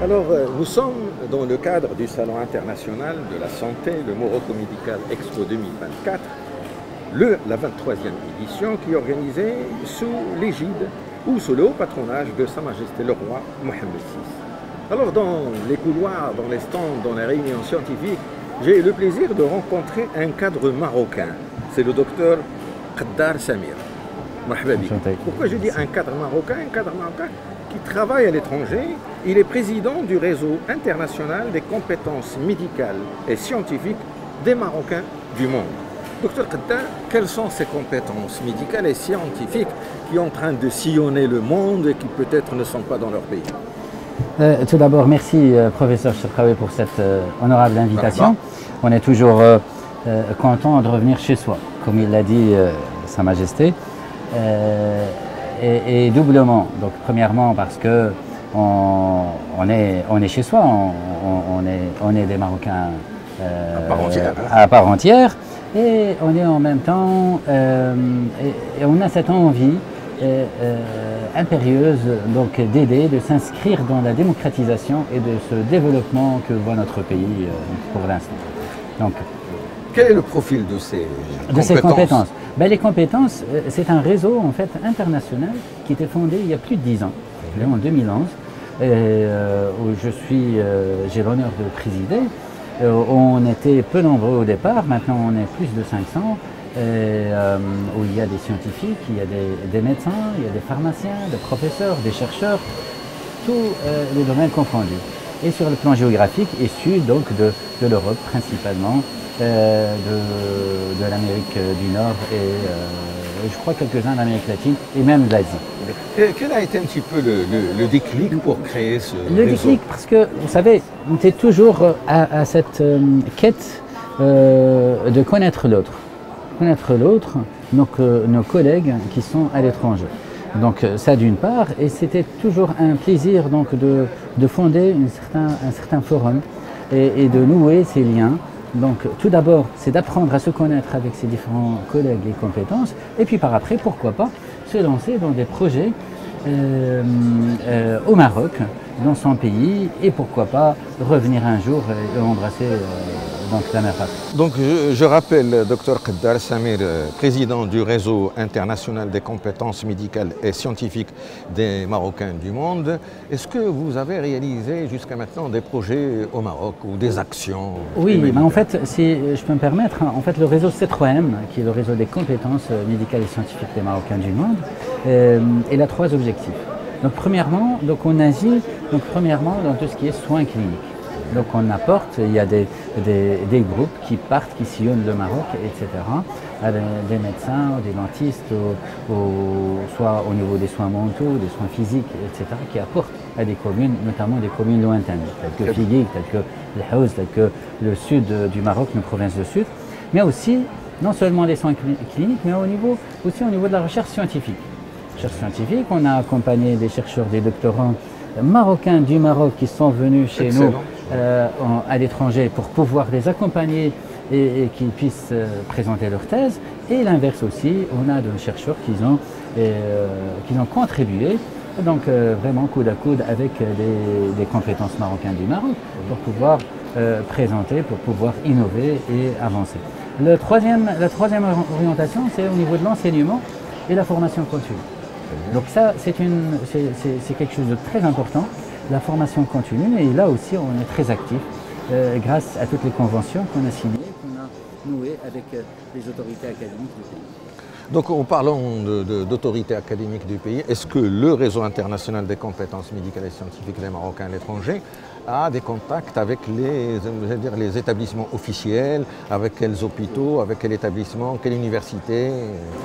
Alors, nous sommes dans le cadre du Salon international de la santé, le Morocco Medical Expo 2024, la 23e édition qui est organisée sous l'égide ou sous le haut patronage de Sa Majesté le Roi Mohammed VI. Alors, dans les couloirs, dans les stands, dans les réunions scientifiques, j'ai eu le plaisir de rencontrer un cadre marocain. C'est le docteur Qaddar Samir. Pourquoi je dis un cadre marocain? Un cadre marocain qui travaille à l'étranger. Il est président du réseau international des compétences médicales et scientifiques des Marocains du monde. Docteur Qaddar, quelles sont ces compétences médicales et scientifiques qui sont en train de sillonner le monde et qui peut-être ne sont pas dans leur pays? Tout d'abord, merci professeur Cherkaoui pour cette honorable invitation. On est toujours content de revenir chez soi, comme il l'a dit Sa Majesté. Et doublement, donc premièrement parce que on est chez soi, on est des Marocains à part entière, et on est en même temps, et on a cette envie impérieuse donc d'aider, de s'inscrire dans la démocratisation et de ce développement que voit notre pays pour l'instant. Donc, quel est le profil de ces compétences? Ben, les compétences, c'est un réseau en fait international qui était fondé il y a plus de 10 ans, en 2011, où j'ai l'honneur de présider. On était peu nombreux au départ, maintenant on est plus de 500, où il y a des scientifiques, il y a des médecins, il y a des pharmaciens, des professeurs, des chercheurs, tous les domaines confondus. Et sur le plan géographique, issus donc de l'Europe principalement, de l'Amérique du Nord et je crois quelques-uns d'Amérique latine et même d'Asie. Quel a été un petit peu le déclic pour créer ce réseau? Le déclic, parce que vous savez, on était toujours à cette quête de connaître l'autre. Connaître l'autre, nos collègues qui sont à l'étranger. Donc ça d'une part, et c'était toujours un plaisir donc de fonder un certain forum et de nouer ces liens. Donc tout d'abord, c'est d'apprendre à se connaître avec ses différents collègues et compétences, et puis par après, pourquoi pas, se lancer dans des projets au Maroc, dans son pays, et pourquoi pas revenir un jour et embrasser donc la mère patrie. Donc je rappelle, Dr Qaddar Samir, président du réseau international des compétences médicales et scientifiques des Marocains du monde. Est-ce que vous avez réalisé jusqu'à maintenant des projets au Maroc ou des actions? Oui, mais en fait, si je peux me permettre, en fait, le réseau C3M, qui est le réseau des compétences médicales et scientifiques des Marocains du monde, il a 3 objectifs. Donc premièrement, donc on agit premièrement dans tout ce qui est soins cliniques. Donc on apporte, il y a des groupes qui partent, qui sillonnent le Maroc, etc. Des médecins, des dentistes, soit au niveau des soins mentaux, des soins physiques, etc. qui apportent à des communes, notamment des communes lointaines, telles que Figuig, telles que El Haouz, telles que le sud du Maroc, une province du sud, mais aussi non seulement des soins cliniques, mais aussi au niveau de la recherche scientifique. On a accompagné des chercheurs, des doctorants marocains du Maroc qui sont venus chez nous à l'étranger pour pouvoir les accompagner et qu'ils puissent présenter leur thèse. Et l'inverse aussi, on a de chercheurs qui ont contribué, donc vraiment coude à coude avec des compétences marocaines du Maroc pour pouvoir présenter, pour pouvoir innover et avancer. La troisième orientation, c'est au niveau de l'enseignement et la formation continue. Donc ça, c'est quelque chose de très important, la formation continue, et là aussi on est très actif grâce à toutes les conventions qu'on a signées, qu'on a nouées avec les autorités académiques du pays. Donc en parlant d'autorités académiques du pays, est-ce que le réseau international des compétences médicales et scientifiques des Marocains à l'étranger a des contacts avec les établissements officiels, avec quels hôpitaux, avec quels établissements, quelle université?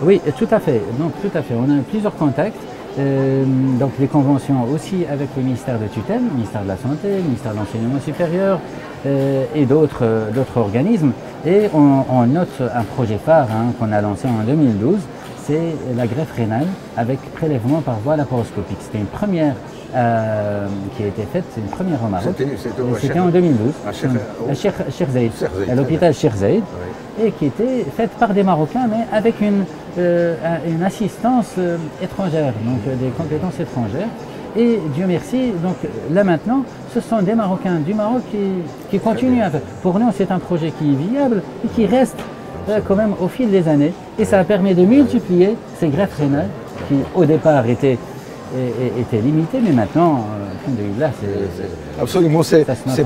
Oui, tout à fait. Donc, tout à fait. On a plusieurs contacts. Donc les conventions aussi avec le ministère de tutelle, le ministère de la Santé, le ministère de l'Enseignement supérieur et d'autres organismes. Et on note un projet phare qu'on a lancé en 2012, c'est la greffe rénale avec prélèvement par voie laparoscopique. C'était une première qui a été faite, c'est une première au Maroc. C'était en 2012, à Cheikh Zayed, à l'hôpital Cheikh Zayed, et qui était faite par des Marocains, mais avec une assistance étrangère, donc des compétences étrangères. Et Dieu merci, donc là maintenant, ce sont des Marocains du Maroc qui continuent à faire. Pour nous, c'est un projet qui est viable et qui reste quand même au fil des années. Et ça a permis de multiplier ces greffes rénales qui au départ étaient limitées, mais maintenant, là, c'est... Absolument, c'est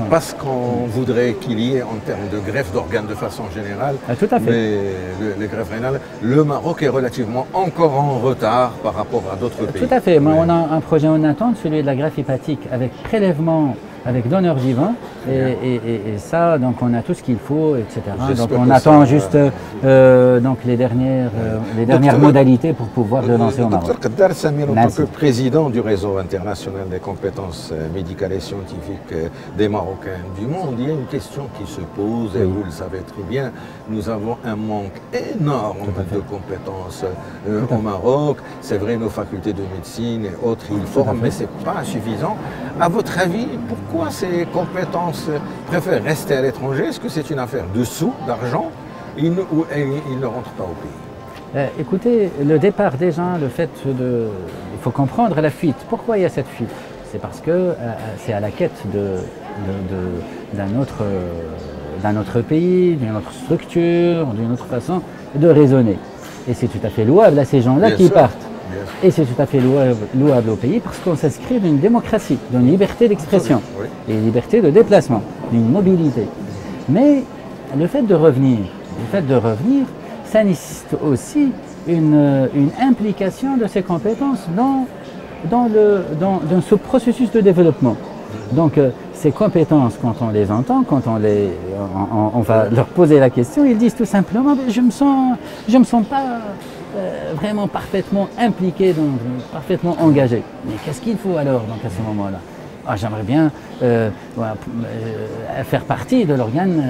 pas ce qu'on voudrait qu'il y ait en termes de greffe d'organes de façon générale. Ah, tout à fait. Mais les greffes rénales, le Maroc est relativement encore en retard par rapport à d'autres pays. Tout à fait. Moi, on a un projet en attente, celui de la greffe hépatique, avec prélèvement, avec donneur vivant. Et ça, donc on a tout ce qu'il faut, etc. Donc on attend juste donc les dernières modalités pour pouvoir le lancer au Maroc. Docteur Kaddar Samir, en tant que président du réseau international des compétences médicales et scientifiques des Marocains du monde, il y a une question qui se pose, et vous le savez très bien, nous avons un manque énorme de compétences au Maroc. C'est vrai, nos facultés de médecine et autres, ils forment, mais ce n'est pas suffisant. À votre avis, pourquoi ces compétences préfèrent rester à l'étranger? Est-ce que c'est une affaire de sous, d'argent, ou ils ne rentrent pas au pays? Écoutez, le départ déjà, le fait de... Il faut comprendre la fuite. Pourquoi il y a cette fuite? C'est parce que c'est à la quête d'un autre pays, d'une autre structure, d'une autre façon de raisonner. Et c'est tout à fait louable à ces gens-là qui partent. Et c'est tout à fait louable au pays parce qu'on s'inscrit d'une démocratie, d'une liberté d'expression et une liberté de déplacement, d'une mobilité. Mais le fait de revenir, ça nécessite aussi une implication de ces compétences dans ce processus de développement. Donc ces compétences, quand on les entend, quand on va leur poser la question, ils disent tout simplement « je me sens pas vraiment parfaitement impliqué, parfaitement engagé ». Mais qu'est-ce qu'il faut alors donc, à ce moment-là? J'aimerais bien faire partie de l'organe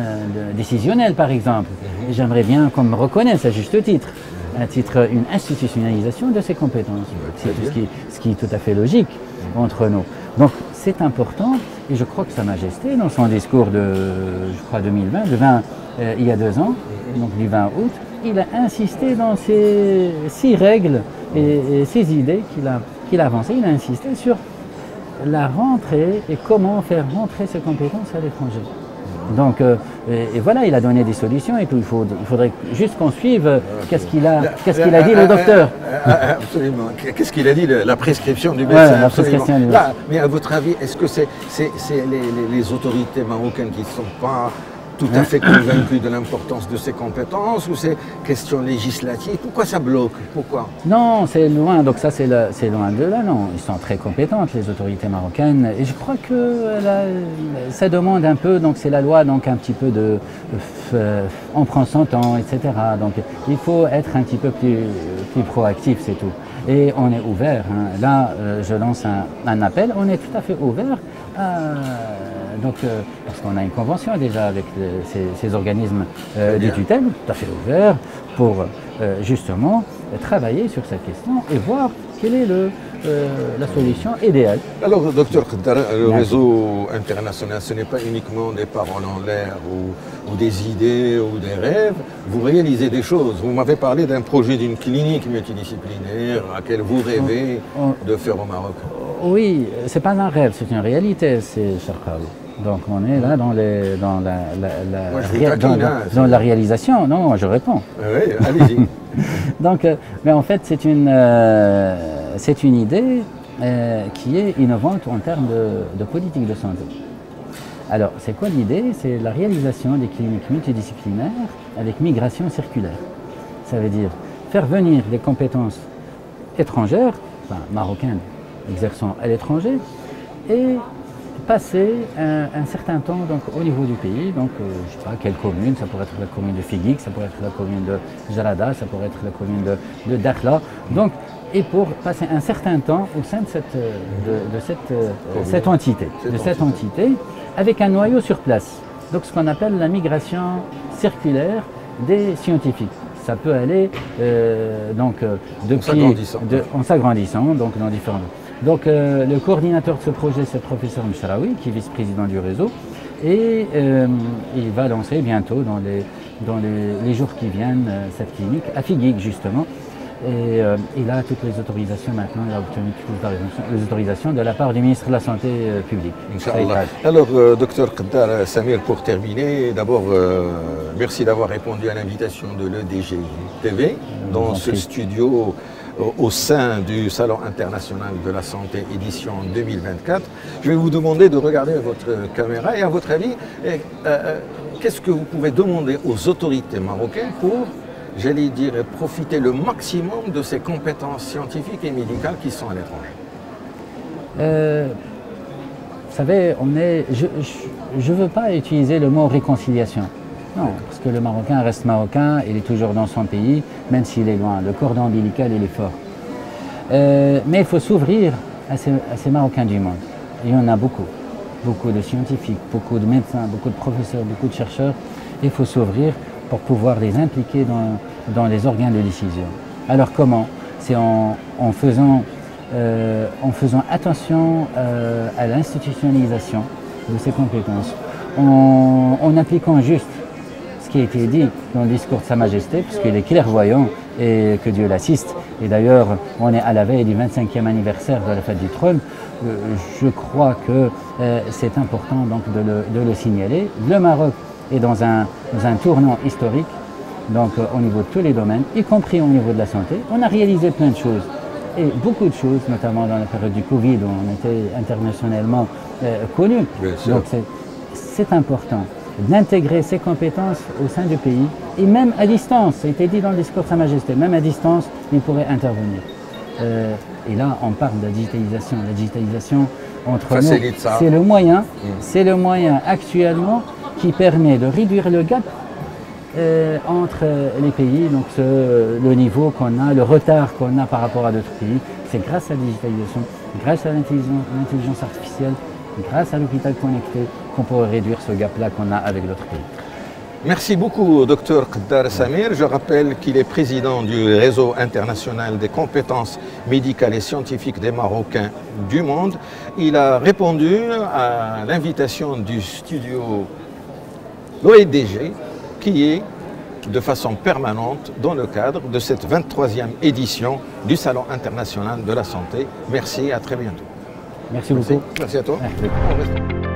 décisionnel, par exemple. J'aimerais bien qu'on me reconnaisse à juste titre, une institutionnalisation de ces compétences. C'est ce qui est tout à fait logique entre nous. Donc c'est important, et je crois que Sa Majesté, dans son discours de, je crois, 2020, il y a 2 ans, donc du 20 août, il a insisté dans ces 6 règles et 6 idées qu'il a avancées. Il a insisté sur la rentrée et comment faire rentrer ces compétences à l'étranger. Donc, et voilà, il a donné des solutions et puis il faudrait juste qu'on suive qu'est-ce qu'il a dit le docteur. Absolument. Qu'est-ce qu'il a dit, la prescription du médecin? La prescription du médecin. Là, mais à votre avis, est-ce que c'est les autorités marocaines qui ne sont pas tout à fait convaincus de l'importance de ces compétences, ou c'est question législative? Pourquoi ça bloque? Pourquoi? Non, c'est loin, donc ça c'est loin de là, non. Ils sont très compétentes, les autorités marocaines, et je crois que ça demande un peu, donc c'est la loi, donc un petit peu de... on prend son temps, etc. Donc il faut être un petit peu plus proactif, c'est tout. Et on est ouvert, hein. Là je lance un appel, on est tout à fait ouvert parce qu'on a une convention déjà avec ces organismes de tutelle, tout à fait ouvert pour justement travailler sur cette question et voir quelle est la solution idéale. Alors, docteur Kaddar, le réseau international, ce n'est pas uniquement des paroles en l'air ou des idées ou des rêves. Vous réalisez des choses. Vous m'avez parlé d'un projet d'une clinique multidisciplinaire à laquelle vous rêvez de faire au Maroc. Oui, c'est pas un rêve, c'est une réalité, c'est Charqaoui. Donc on est là dans la réalisation. Non, je réponds. Oui, allez-y. Donc, mais en fait, c'est une idée qui est innovante en termes de politique de santé. Alors, c'est quoi l'idée? C'est la réalisation des cliniques multidisciplinaires avec migration circulaire. Ça veut dire faire venir des compétences étrangères, enfin, marocaines exerçant à l'étranger, et passer un certain temps donc, au niveau du pays, donc je ne sais pas quelle commune, ça pourrait être la commune de Figuig, ça pourrait être la commune de Jarada, ça pourrait être la commune de Dakhla, donc, et pour passer un certain temps au sein de cette entité, avec un noyau sur place, donc ce qu'on appelle la migration circulaire des scientifiques. Ça peut aller en s'agrandissant, donc dans différents... Donc le coordinateur de ce projet, c'est le professeur Mcharaoui, qui est vice-président du réseau, et il va lancer bientôt, dans les jours qui viennent, cette clinique à Figuig justement. Et il a toutes les autorisations maintenant, il a obtenu toutes les autorisations de la part du ministre de la Santé publique. Inch'Allah. Alors, docteur Qaddar Samir, pour terminer, d'abord, merci d'avoir répondu à l'invitation de l'EDG TV dans ce studio au sein du Salon international de la santé édition 2024. Je vais vous demander de regarder votre caméra et à votre avis, qu'est-ce que vous pouvez demander aux autorités marocaines pour, j'allais dire, profiter le maximum de ces compétences scientifiques et médicales qui sont à l'étranger? Vous savez, je ne veux pas utiliser le mot réconciliation. Non, parce que le Marocain reste Marocain, il est toujours dans son pays, même s'il est loin. Le cordon ombilical, il est fort. Mais il faut s'ouvrir à ces Marocains du monde. Il y en a beaucoup. Beaucoup de scientifiques, beaucoup de médecins, beaucoup de professeurs, beaucoup de chercheurs. Il faut s'ouvrir pour pouvoir les impliquer dans les organes de décision. Alors comment? C'est en faisant attention à l'institutionnalisation de ces compétences, en appliquant juste ce qui a été dit dans le discours de Sa Majesté, puisqu'il est clairvoyant et que Dieu l'assiste. Et d'ailleurs, on est à la veille du 25e anniversaire de la fête du trône. Je crois que c'est important donc de le signaler. Le Maroc est dans un tournant historique, donc au niveau de tous les domaines, y compris au niveau de la santé. On a réalisé plein de choses, et beaucoup de choses, notamment dans la période du Covid, où on était internationalement connus. Donc c'est important d'intégrer ces compétences au sein du pays, et même à distance, ça a été dit dans le discours de Sa Majesté, même à distance, il pourrait intervenir. Et là, on parle de la digitalisation. La digitalisation, entre nous, c'est le moyen actuellement qui permet de réduire le gap entre les pays, donc le niveau qu'on a, le retard qu'on a par rapport à d'autres pays. C'est grâce à la digitalisation, grâce à l'intelligence artificielle, grâce à l'hôpital connecté, qu'on pourrait réduire ce gap-là qu'on a avec d'autres pays. Merci beaucoup, Dr Qaddar Samir. Je rappelle qu'il est président du réseau international des compétences médicales et scientifiques des Marocains du monde. Il a répondu à l'invitation du studio l'OEDG, qui est de façon permanente dans le cadre de cette 23e édition du Salon international de la santé. Merci, à très bientôt. Merci beaucoup. Merci à toi. Merci.